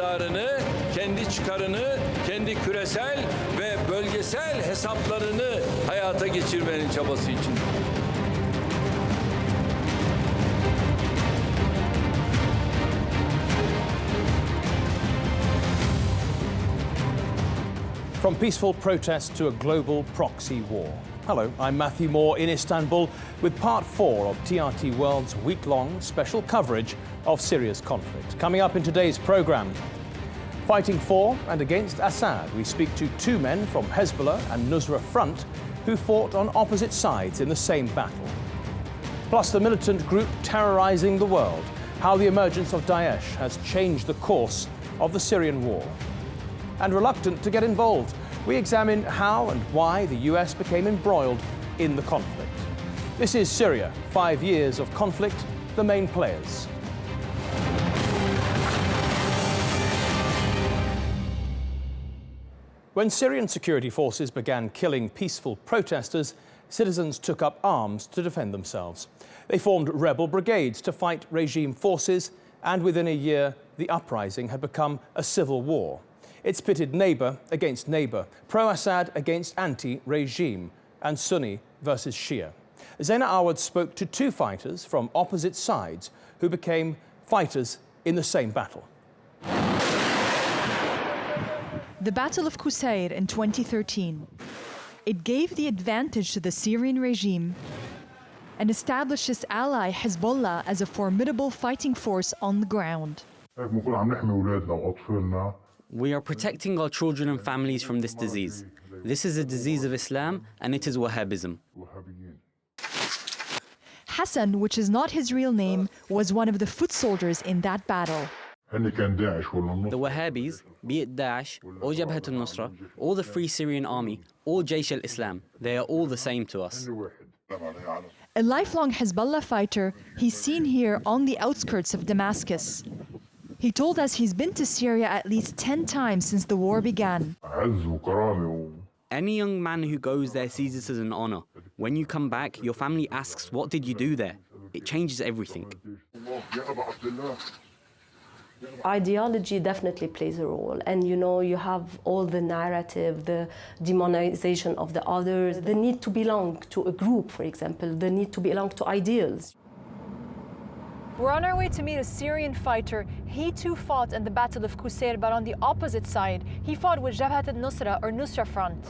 iktidarını, kendi çıkarını, kendi küresel ve bölgesel hesaplarını hayata geçirmenin çabası için. From peaceful protest to a global proxy war. Hello, I'm Matthew Moore in Istanbul with part 4 of TRT World's week-long special coverage of Syria's conflict. Coming up in today's programme, fighting for and against Assad, we speak to two men from Hezbollah and Nusra Front who fought on opposite sides in the same battle. Plus the militant group terrorising the world, how the emergence of Daesh has changed the course of the Syrian war. And reluctant to get involved, we examine how and why the US became embroiled in the conflict. This is Syria, 5 years of conflict, the main players. When Syrian security forces began killing peaceful protesters, citizens took up arms to defend themselves. They formed rebel brigades to fight regime forces, and within a year, the uprising had become a civil war. It's pitted neighbour against neighbour, pro-Assad against anti-regime, and Sunni versus Shia. Zaina Awad spoke to two fighters from opposite sides who became fighters in the same battle. The Battle of Qusair in 2013. It gave the advantage to the Syrian regime and established its ally Hezbollah as a formidable fighting force on the ground. We are protecting our children and families from this disease. This is a disease of Islam and it is Wahhabism. Hassan, which is not his real name, was one of the foot soldiers in that battle. The Wahhabis, be it Daesh or Jabhat al-Nusra, or the Free Syrian Army, or Jaish al-Islam, they are all the same to us. A lifelong Hezbollah fighter, he's seen here on the outskirts of Damascus. He told us he's been to Syria at least 10 times since the war began. Any young man who goes there sees this as an honor. When you come back, your family asks, what did you do there? It changes everything. Ideology definitely plays a role, and you have all the narrative, the demonization of the others, the need to belong to a group, for example, the need to belong to ideals. We're on our way to meet a Syrian fighter. He too fought in the Battle of Qusair, but on the opposite side. He fought with Jabhat al-Nusra or Nusra Front.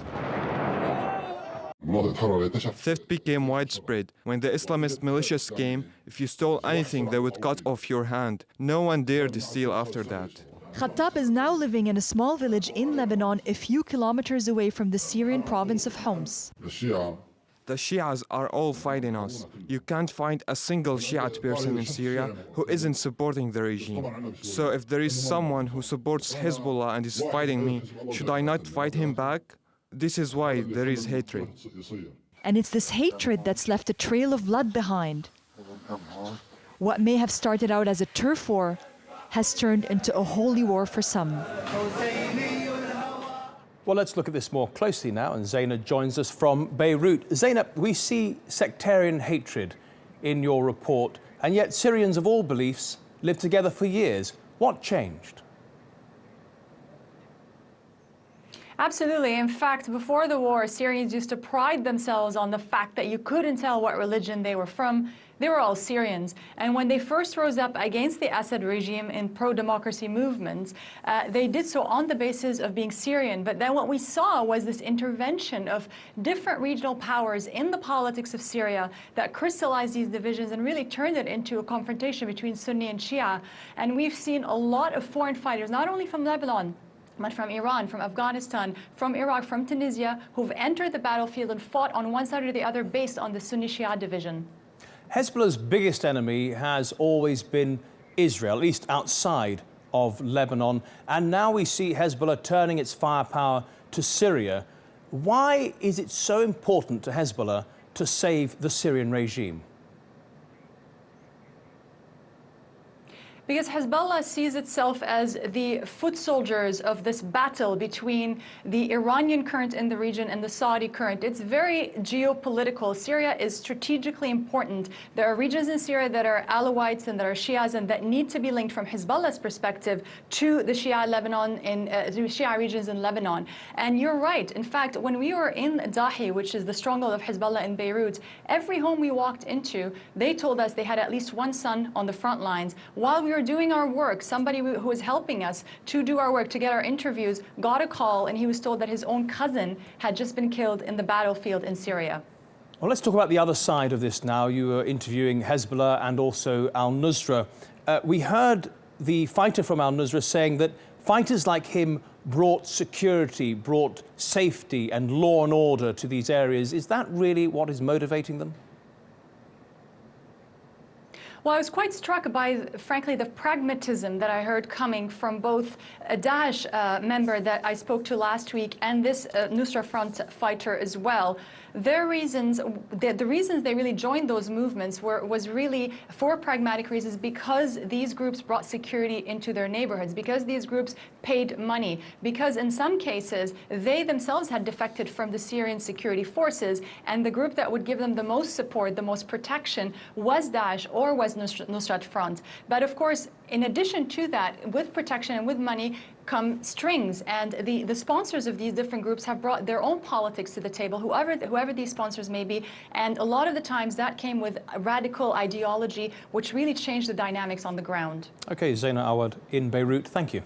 Theft became widespread. When the Islamist militias came, if you stole anything, they would cut off your hand. No one dared to steal after that. Khattab is now living in a small village in Lebanon, a few kilometers away from the Syrian province of Homs. The Shias are all fighting us. You can't find a single Shiite person in Syria who isn't supporting the regime. So if there is someone who supports Hezbollah and is fighting me, should I not fight him back? This is why there is hatred. And it's this hatred that's left a trail of blood behind. What may have started out as a turf war has turned into a holy war for some. Well, let's look at this more closely now, and Zainab joins us from Beirut. Zainab, we see sectarian hatred in your report, and yet Syrians of all beliefs lived together for years. What changed? Absolutely. In fact, before the war, Syrians used to pride themselves on the fact that you couldn't tell what religion they were from. They were all Syrians. And when they first rose up against the Assad regime in pro-democracy movements, they did so on the basis of being Syrian. But then what we saw was this intervention of different regional powers in the politics of Syria that crystallized these divisions and really turned it into a confrontation between Sunni and Shia. And we've seen a lot of foreign fighters, not only from Lebanon, but from Iran, from Afghanistan, from Iraq, from Tunisia, who've entered the battlefield and fought on one side or the other based on the Sunni-Shia division. Hezbollah's biggest enemy has always been Israel, at least outside of Lebanon. And now we see Hezbollah turning its firepower to Syria. Why is it so important to Hezbollah to save the Syrian regime? Because Hezbollah sees itself as the foot soldiers of this battle between the Iranian current in the region and the Saudi current. It's very geopolitical. Syria is strategically important. There are regions in Syria that are Alawites and that are Shias and that need to be linked from Hezbollah's perspective to the Shia Shia regions in Lebanon. And you're right. In fact, when we were in Dahi, which is the stronghold of Hezbollah in Beirut, every home we walked into, they told us they had at least one son on the front lines. While we were doing our work, somebody who was helping us to do our work, to get our interviews, got a call and he was told that his own cousin had just been killed in the battlefield in Syria. Well, let's talk about the other side of this now. You were interviewing Hezbollah and also al-Nusra. We heard the fighter from al-Nusra saying that fighters like him brought security, brought safety and law and order to these areas. Is that really what is motivating them? Well, I was quite struck by, frankly, the pragmatism that I heard coming from both a Daesh member that I spoke to last week and this Nusra Front fighter as well. Their reasons, the reasons they really joined those movements was really for pragmatic reasons, because these groups brought security into their neighborhoods, because these groups paid money, because in some cases they themselves had defected from the Syrian security forces, and the group that would give them the most support, the most protection, was Daesh or was Nusrat Front. But of course, in addition to that, with protection and with money come strings, and the sponsors of these different groups have brought their own politics to the table, whoever these sponsors may be, and a lot of the times that came with a radical ideology which really changed the dynamics on the ground. Okay, Zaina Awad in Beirut, thank you.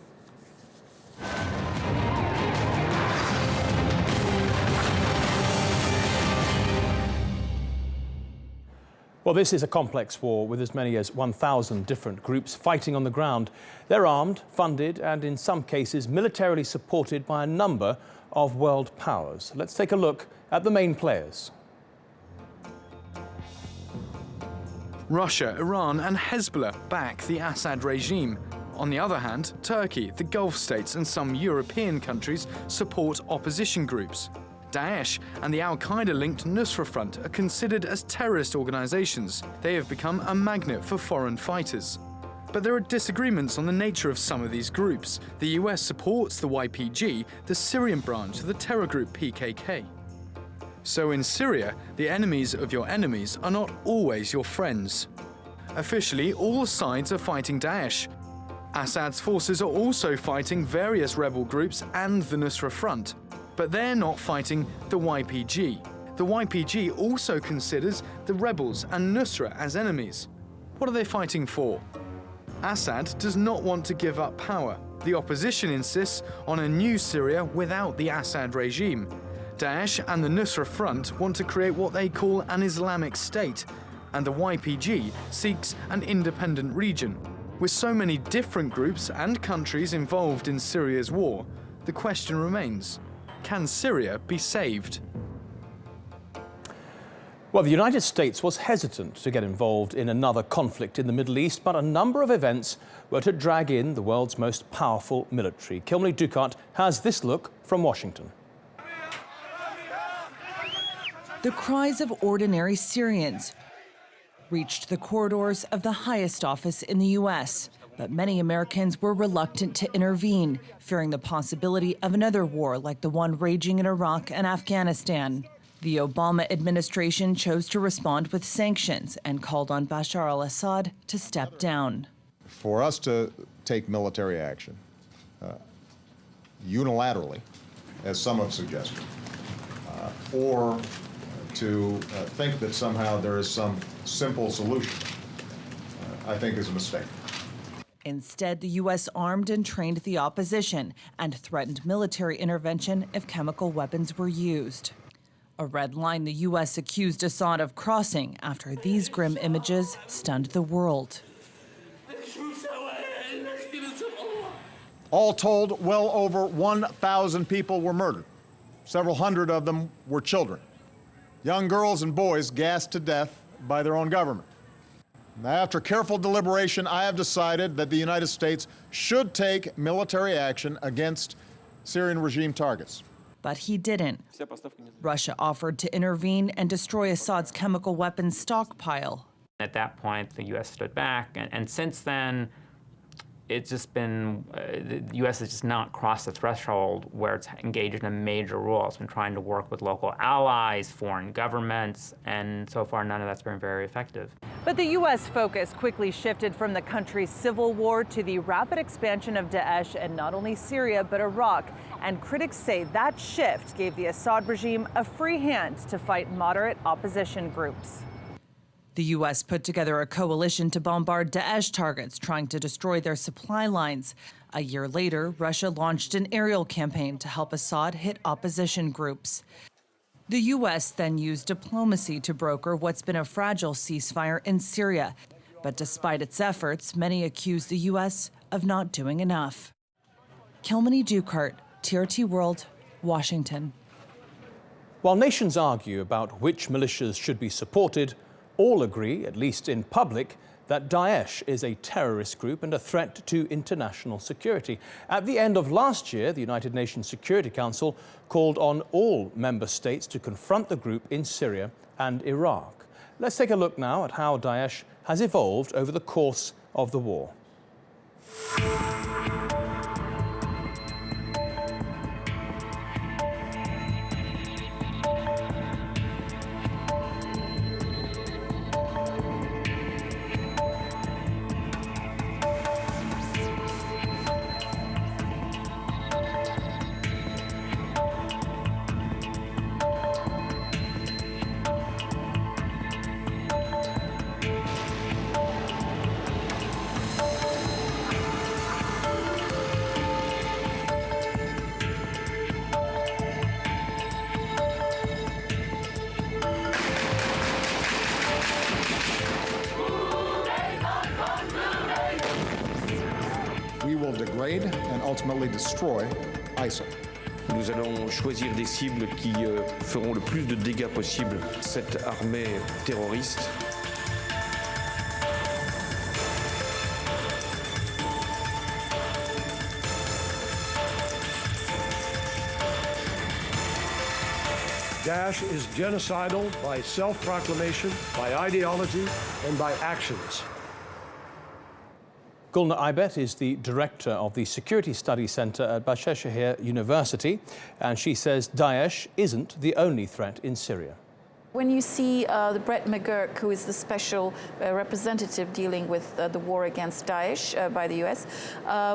Well, this is a complex war with as many as 1,000 different groups fighting on the ground. They're armed, funded, and in some cases militarily supported by a number of world powers. Let's take a look at the main players. Russia, Iran and Hezbollah back the Assad regime. On the other hand, Turkey, the Gulf states and some European countries support opposition groups. Daesh and the al-Qaeda-linked Nusra Front are considered as terrorist organizations. They have become a magnet for foreign fighters. But there are disagreements on the nature of some of these groups. The US supports the YPG, the Syrian branch of the terror group PKK. So in Syria, the enemies of your enemies are not always your friends. Officially, all sides are fighting Daesh. Assad's forces are also fighting various rebel groups and the Nusra Front. But they're not fighting the YPG. The YPG also considers the rebels and Nusra as enemies. What are they fighting for? Assad does not want to give up power. The opposition insists on a new Syria without the Assad regime. Daesh and the Nusra Front want to create what they call an Islamic state, and the YPG seeks an independent region. With so many different groups and countries involved in Syria's war, the question remains: can Syria be saved? Well, the United States was hesitant to get involved in another conflict in the Middle East, but a number of events were to drag in the world's most powerful military. Kilmeny Dukat has this look from Washington. The cries of ordinary Syrians reached the corridors of the highest office in the U.S., but many Americans were reluctant to intervene, fearing the possibility of another war like the one raging in Iraq and Afghanistan. The Obama administration chose to respond with sanctions and called on Bashar al-Assad to step down. For us to take military action unilaterally, as some have suggested, or to think that somehow there is some simple solution, I think is a mistake. Instead, the U.S. armed and trained the opposition and threatened military intervention if chemical weapons were used. A red line the U.S. accused Assad of crossing after these grim images stunned the world. All told, well over 1,000 people were murdered. Several hundred of them were children. Young girls and boys gassed to death by their own government. Now, after careful deliberation, I have decided that the United States should take military action against Syrian regime targets. But he didn't. Russia offered to intervene and destroy Assad's chemical weapons stockpile. At that point, the U.S. stood back, and since then, it's just been, the U.S. has just not crossed the threshold where it's engaged in a major role. It's been trying to work with local allies, foreign governments, and so far none of that's been very effective. But the U.S. focus quickly shifted from the country's civil war to the rapid expansion of Daesh in not only Syria but Iraq. And critics say that shift gave the Assad regime a free hand to fight moderate opposition groups. The U.S. put together a coalition to bombard Daesh targets, trying to destroy their supply lines. A year later, Russia launched an aerial campaign to help Assad hit opposition groups. The U.S. then used diplomacy to broker what's been a fragile ceasefire in Syria. But despite its efforts, many accuse the U.S. of not doing enough. Kilmany Dukart, TRT World, Washington. While nations argue about which militias should be supported, all agree, at least in public, that Daesh is a terrorist group and a threat to international security. At the end of last year, the United Nations Security Council called on all member states to confront the group in Syria and Iraq. Let's take a look now at how Daesh has evolved over the course of the war. We will degrade and ultimately destroy ISIL. Nous allons choisir des cibles qui feront le plus de dégâts possible cette armée terroriste. Daesh is genocidal by self-proclamation, by ideology, and by actions. Gulna Aybet is the director of the Security Studies Center at Bahçeşehir University, and she says Daesh isn't the only threat in Syria. When you see the Brett McGurk, who is the special representative dealing with the war against Daesh by the US,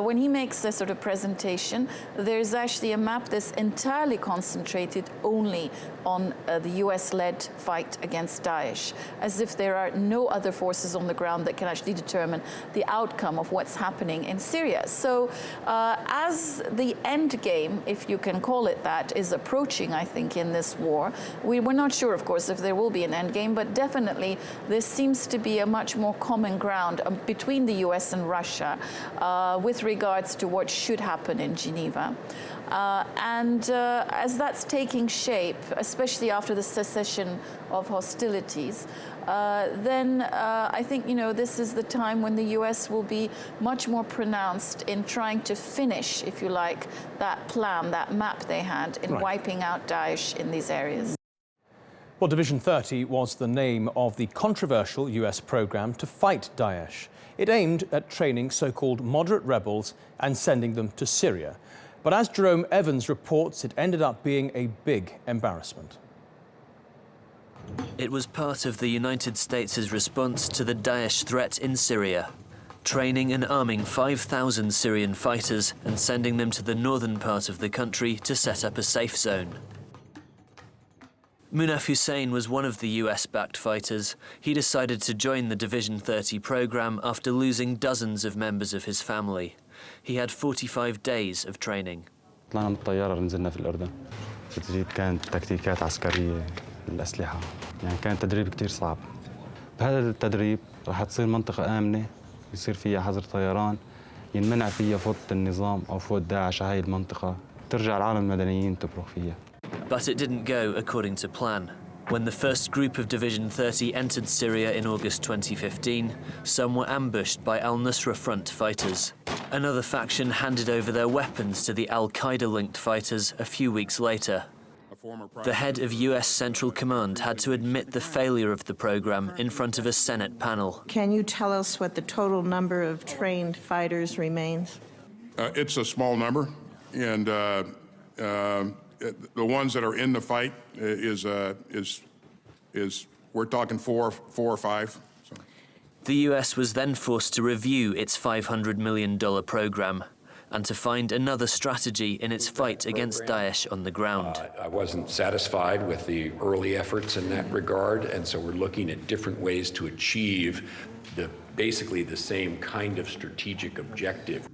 when he makes a sort of presentation, there's actually a map that's entirely concentrated only on the US-led fight against Daesh, as if there are no other forces on the ground that can actually determine the outcome of what's happening in Syria. So as the end game, if you can call it that, is approaching, I think, in this war, we're not sure, of course, if there will be an end game, but definitely there seems to be a much more common ground between the US and Russia with regards to what should happen in Geneva. As that's taking shape, especially after the cessation of hostilities, then I think, this is the time when the US will be much more pronounced in trying to finish, if you like, that plan, that map they had in wiping out Daesh in these areas. Well, Division 30 was the name of the controversial US program to fight Daesh. It aimed at training so-called moderate rebels and sending them to Syria. But as Jerome Evans reports, it ended up being a big embarrassment. It was part of the United States' response to the Daesh threat in Syria, training and arming 5,000 Syrian fighters and sending them to the northern part of the country to set up a safe zone. Munaf Hussein was one of the US-backed fighters. He decided to join the Division 30 program after losing dozens of members of his family. He had 45 days of training. طلعنا من الطيارة نزلنا في الأردن. التدريب كانت تكتيكات عسكرية للأسلحة، يعني كان تدريب كتير صعب. بهذا التدريب راح تصير منطقة آمنة، يصير فيها حظر طيران، ينمنع فيها فوت النظام أو فوت داعش على هاي المنطقة، ترجع العالم المدنيين تبرك فيها. But it didn't go according to plan. When the first group of Division 30 entered Syria in August 2015, some were ambushed by al-Nusra Front fighters. Another faction handed over their weapons to the al-Qaeda-linked fighters a few weeks later. The head of US Central Command had to admit the failure of the program in front of a Senate panel. Can you tell us what the total number of trained fighters remains? It's a small number, and the ones that are in the fight is we're talking four or five. So. The US was then forced to review its $500 million program and to find another strategy in its fight against Daesh on the ground. I wasn't satisfied with the early efforts in that regard, and so we're looking at different ways to achieve basically the same kind of strategic objective.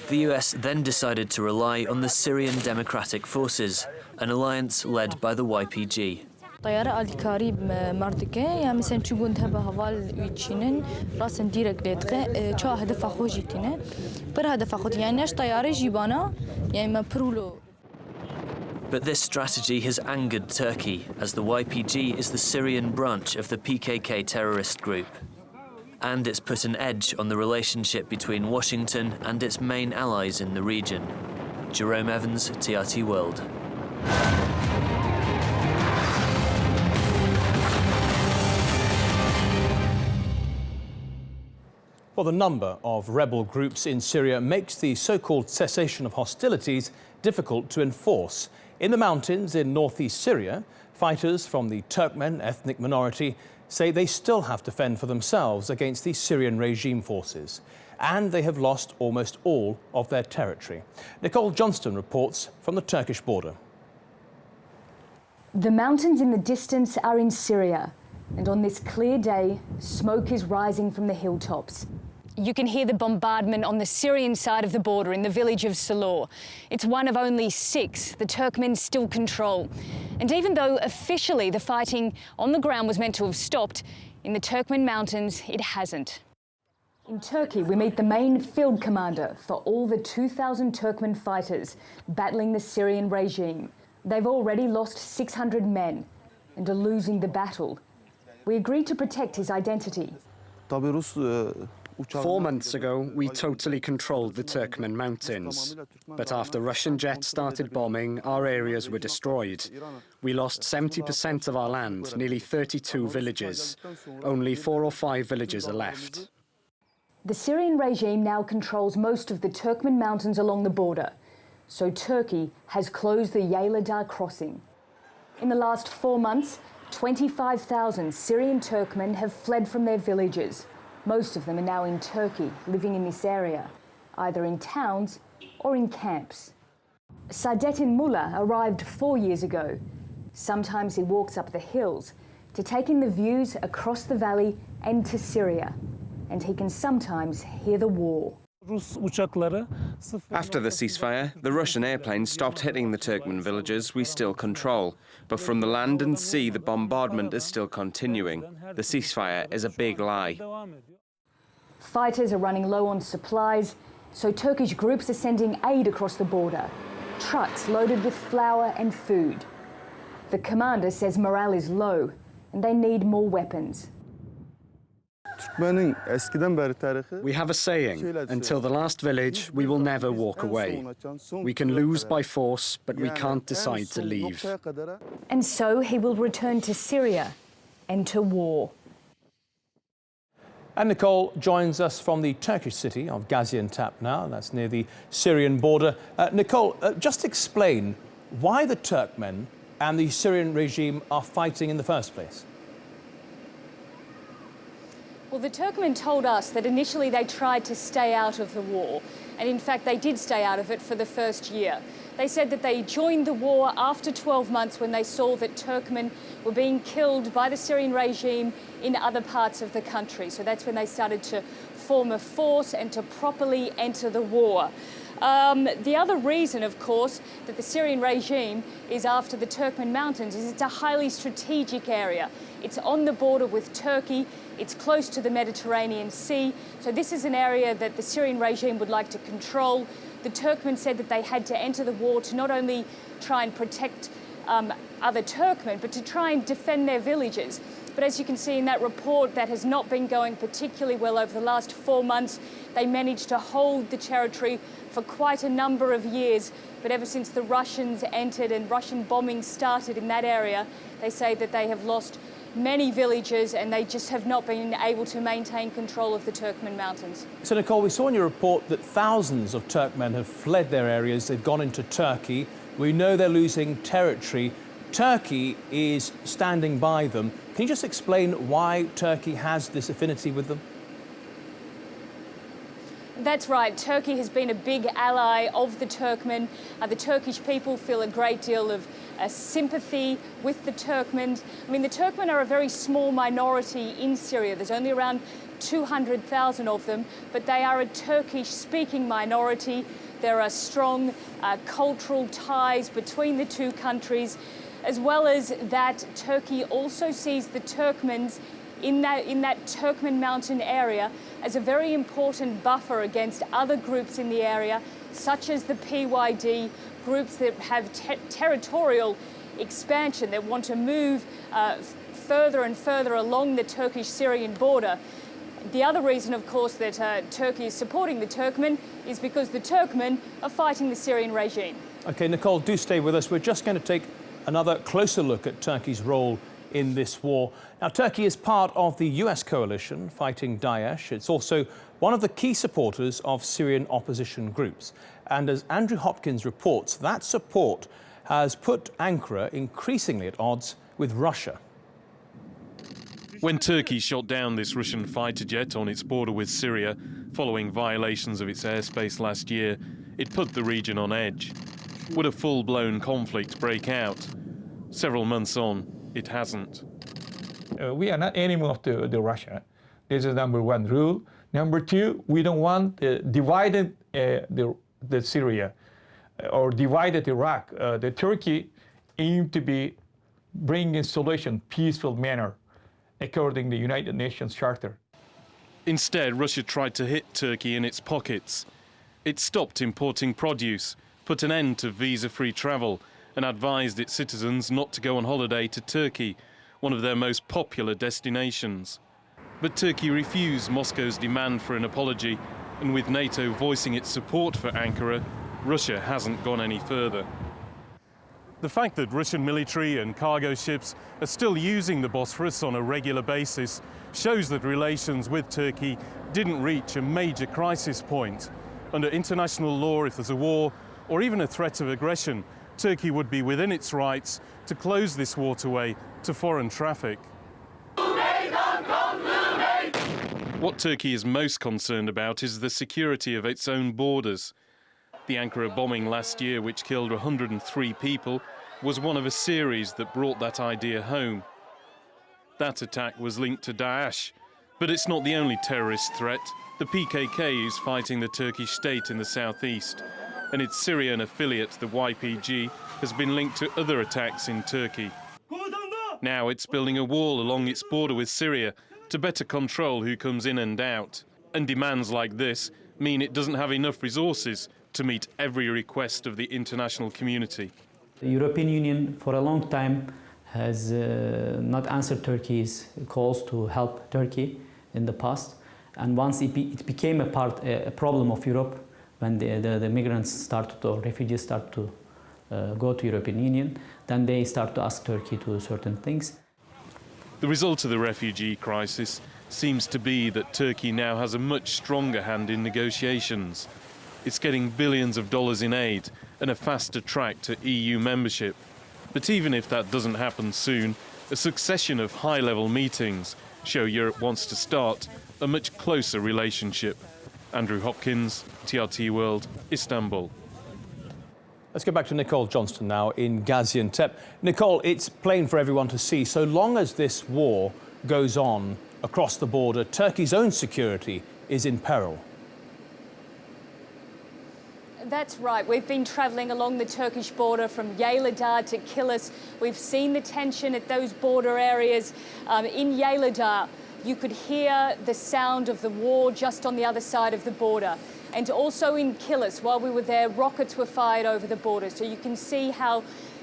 The US then decided to rely on the Syrian Democratic Forces, an alliance led by the YPG. طيارة الكاريب مردكة يعني مثلا تشوفون تهبه هوال ويتشينن راسن ديرك ليتقى شو هدف أخوجيتنا بر هدف أخوت يعني ناش طيارة جيبانا يعني ما برولو. But this strategy has angered Turkey, as the YPG is the Syrian branch of the PKK terrorist group. And it's put an edge on the relationship between Washington and its main allies in the region. Jerome Evans, TRT World. Well, the number of rebel groups in Syria makes the so-called cessation of hostilities difficult to enforce. In the mountains in northeast Syria, fighters from the Turkmen ethnic minority say they still have to fend for themselves against the Syrian regime forces, and they have lost almost all of their territory. Nicole Johnston reports from the Turkish border. The mountains in the distance are in Syria, and on this clear day, smoke is rising from the hilltops. You can hear the bombardment on the Syrian side of the border in the village of Salor. It's one of only 6 the Turkmen still control. And even though officially the fighting on the ground was meant to have stopped, in the Turkmen mountains it hasn't. In Turkey, we meet the main field commander for all the 2,000 Turkmen fighters battling the Syrian regime. They've already lost 600 men and are losing the battle. We agreed to protect his identity. 4 months ago, we totally controlled the Turkmen mountains. But after Russian jets started bombing, our areas were destroyed. We lost 70% of our land, nearly 32 villages. Only 4 or 5 villages are left. The Syrian regime now controls most of the Turkmen mountains along the border, so Turkey has closed the Yayladağ crossing. In the last 4 months, 25,000 Syrian Turkmen have fled from their villages. Most of them are now in Turkey, living in this area, either in towns or in camps. Saadettin Mullah arrived 4 years ago. Sometimes he walks up the hills to take in the views across the valley and to Syria, and he can sometimes hear the war. After the ceasefire, the Russian airplanes stopped hitting the Turkmen villages we still control. But from the land and sea, the bombardment is still continuing. The ceasefire is a big lie. Fighters are running low on supplies, so Turkish groups are sending aid across the border, trucks loaded with flour and food. The commander says morale is low and they need more weapons. We have a saying, until the last village, we will never walk away. We can lose by force, but we can't decide to leave. And so he will return to Syria and to war. And Nicole joins us from the Turkish city of Gaziantep now. That's near the Syrian border. Nicole, just explain why the Turkmen and the Syrian regime are fighting in the first place. Well, the Turkmen told us that initially they tried to stay out of the war, and in fact they did stay out of it for the first year. They said that they joined the war after 12 months when they saw that Turkmen were being killed by the Syrian regime in other parts of the country. So that's when they started to form a force and to properly enter the war. The other reason, of course, that the Syrian regime is after the Turkmen mountains is it's a highly strategic area. It's on the border with Turkey, it's close to the Mediterranean Sea, so this is an area that the Syrian regime would like to control. The Turkmen said that they had to enter the war to not only try and protect other Turkmen, but to try and defend their villages. But as you can see in that report, that has not been going particularly well over the last 4 months. They managed to hold the territory for quite a number of years but ever since the Russians entered and Russian bombing started in that area, they say that they have lost many villages and they just have not been able to maintain control of the Turkmen mountains. So, Nicole, we saw in your report that thousands of Turkmen have fled their areas. They've gone into Turkey. We know they're losing territory. Turkey is standing by them. Can you just explain why Turkey has this affinity with them? That's right. Turkey has been a big ally of the Turkmen. The Turkish people feel a great deal of sympathy with the Turkmen. I mean, the Turkmen are a very small minority in Syria. There's only around 200,000 of them, but they are a Turkish-speaking minority. There are strong cultural ties between the two countries, as well as that Turkey also sees the Turkmens in that Turkmen mountain area as a very important buffer against other groups in the area, such as the PYD, groups that have territorial expansion, that want to move further and further along the Turkish-Syrian border. The other reason, of course, that Turkey is supporting the Turkmen is because the Turkmen are fighting the Syrian regime. OK, Nicole, do stay with us. We're just going to take another closer look at Turkey's role in this war. Now, Turkey is part of the US coalition fighting Daesh. It's also one of the key supporters of Syrian opposition groups. And as Andrew Hopkins reports, that support has put Ankara increasingly at odds with Russia. When Turkey shot down this Russian fighter jet on its border with Syria, following violations of its airspace last year, it put the region on edge. Would a full-blown conflict break out? Several months on, it hasn't. We are not enemy of the Russia. This is number one rule. Number two, we don't want divided the Syria or divided Iraq. The Turkey aim to be bringing solution peaceful manner according to the United Nations Charter. Instead, Russia tried to hit Turkey in its pockets. It stopped importing produce, put an end to visa-free travel, and advised its citizens not to go on holiday to Turkey, one of their most popular destinations. But Turkey refused Moscow's demand for an apology, and with NATO voicing its support for Ankara, Russia hasn't gone any further. The fact that Russian military and cargo ships are still using the Bosphorus on a regular basis shows that relations with Turkey didn't reach a major crisis point. Under international law, if there's a war or even a threat of aggression, Turkey would be within its rights to close this waterway to foreign traffic. What Turkey is most concerned about is the security of its own borders. The Ankara bombing last year, which killed 103 people, was one of a series that brought that idea home. That attack was linked to Daesh, but it's not the only terrorist threat. The PKK is fighting the Turkish state in the southeast, and its Syrian affiliate, the YPG, has been linked to other attacks in Turkey. Now it's building a wall along its border with Syria to better control who comes in and out. And demands like this mean it doesn't have enough resources to meet every request of the international community. The European Union for a long time has not answered Turkey's calls to help Turkey in the past. And once it became a problem of Europe, when the migrants started or refugees started to go to European Union, then they start to ask Turkey to do certain things. The result of the refugee crisis seems to be that Turkey now has a much stronger hand in negotiations. It's getting billions of dollars in aid and a faster track to EU membership. But even if that doesn't happen soon, a succession of high-level meetings show Europe wants to start a much closer relationship. Andrew Hopkins, TRT World, Istanbul. Let's go back to Nicole Johnston now in Gaziantep. Nicole, it's plain for everyone to see, so long as this war goes on across the border, Turkey's own security is in peril. That's right. We've been travelling along the Turkish border from Yayladağ to Kilis. We've seen the tension at those border areas. In Yayladağ, you could hear the sound of the war just on the other side of the border. And also in Kilis, while we were there, rockets were fired over the border. So you can see how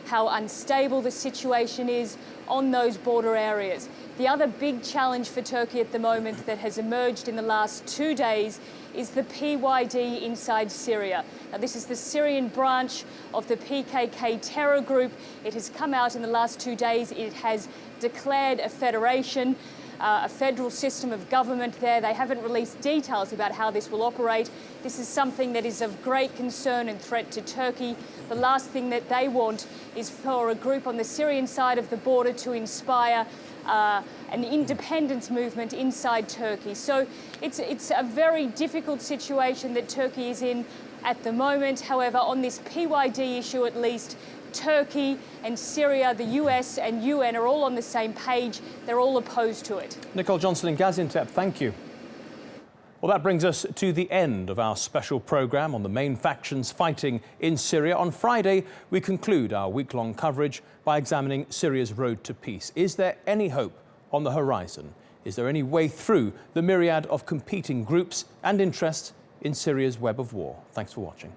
how unstable the situation is on those border areas. The other big challenge for Turkey at the moment that has emerged in the last 2 days is the PYD inside Syria. Now, this is the Syrian branch of the PKK terror group. It has come out in the last 2 days. It has declared a federation, a federal system of government there. They haven't released details about how this will operate. This is something that is of great concern and threat to Turkey. The last thing that they want is for a group on the Syrian side of the border to inspire an independence movement inside Turkey. So it's a very difficult situation that Turkey is in at the moment. However, on this PYD issue at least, Turkey and Syria, the US and UN are all on the same page. They're all opposed to it. Nicole Johnson in Gaziantep, thank you. Well, that brings us to the end of our special programme on the main factions fighting in Syria. On Friday, we conclude our week-long coverage by examining Syria's road to peace. Is there any hope on the horizon? Is there any way through the myriad of competing groups and interests in Syria's web of war? Thanks for watching.